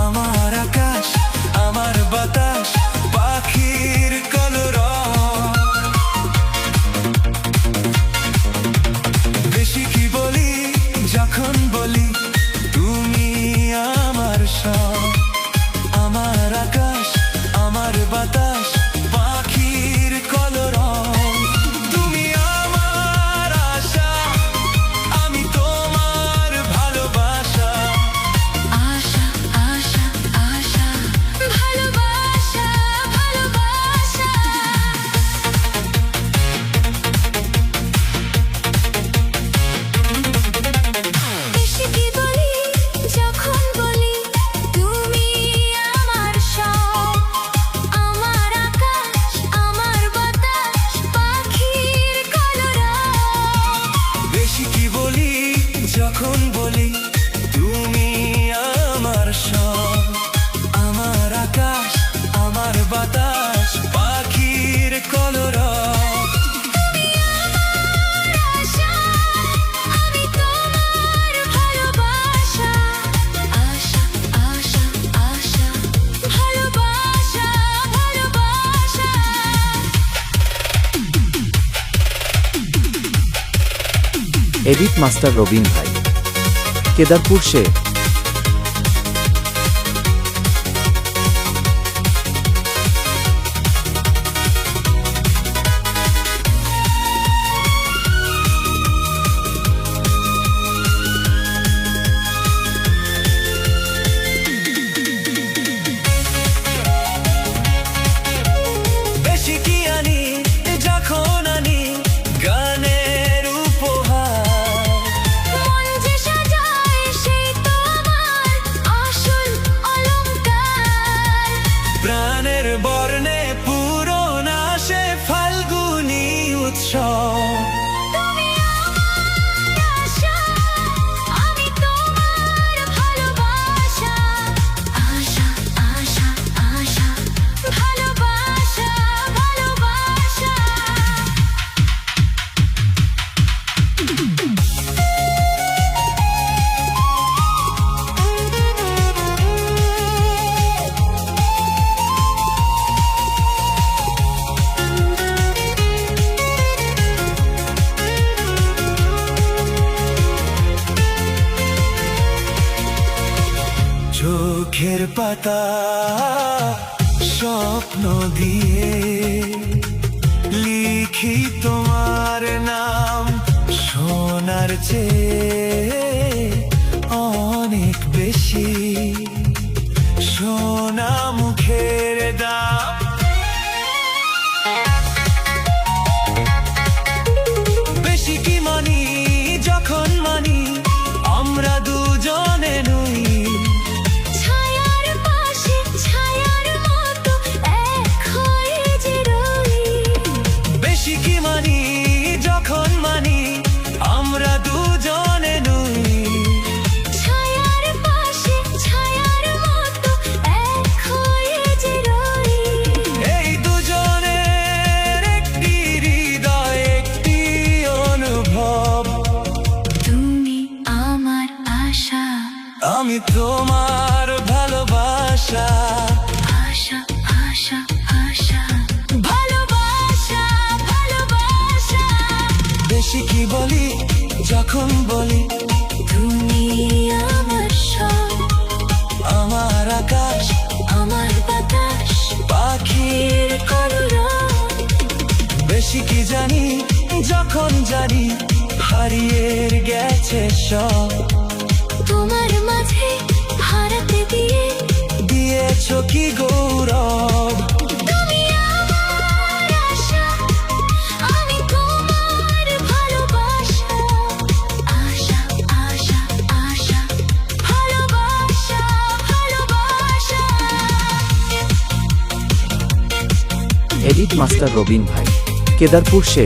আমার আকাশ আমার বাতাস পাখির কলরব। বেশি কি বলি যখন বলি তুমি আমার সব। আমার আকাশ আমার বাতাস পাখির কলরব। তুমি আমার আশা আমি তোমার ভালোবাসা। আশা আশা আশা ভালোবাসা ভালোবাসা। বেশি কি বলি যখন বলি তুমি আমার সব। আমার আকাশ আমার বাতাস পাখির কলরব। বেশি কি বলি যখন বলি তুমি আমার সব। আমার আকাশ আমার বাতাস পাখির কলরব। তুমি আমার আশা আমি তোমার ভালোবাসা। আশা আশা আশা ভালোবাসা ভালোবাসা। এডিট মাস্টার রবিন ভাই, কেদারপুর সে। বেশি কি আনি যখন আনি গানের উপহার। মন যে সাজায় সেই তো আমার আসল অলংকার। প্রাণের বর্ণে পূরণ আসে ফাল্গুনী উৎসব। তুমি আমার আশা আমি তোমার ভালোবাসা। আশা আশা আশা ভালোবাসা ভালোবাসা। চোখের পাতা স্বপ্ন দিয়ে লিখি তোমার নাম। সোনার চেয়ে অনেক বেশি সোনা মুখের দাম। বেশি কি মানি যখন মানি আমরা দুজনে নই। ছায়ার পাশে ছায়ার মতো এক হয়ে যে রই। বেশি কি মানি যখন মানি আমরা দুজনে নই। ছায়ার পাশে ছায়ার মতো এক হয়ে যে রই। এই দুজনের একটি হৃদয় একটি অনুভব। তুমি আমার আশা আমি তোমার ভালোবাসা। আশা আশা আশা ভালোবাসা ভালোবাসা। বেশি কি বলি যখন বলি তুমি আমার সব। আমার আকাশ আমার বাতাস পাখির কলরব। বেশি কি জানি যখন জানি হারিয়ে গেছে সব। তোমার মাঝে হারাতে দিয়ে দিয়েছ কি গৌরব। তুমি আমার আশা আমি তোমার ভালোবাসা। আশা আশা আশা ভালোবাসা ভালোবাসা। এডিট মাস্টার রবিন ভাই, কেদারপুর সে।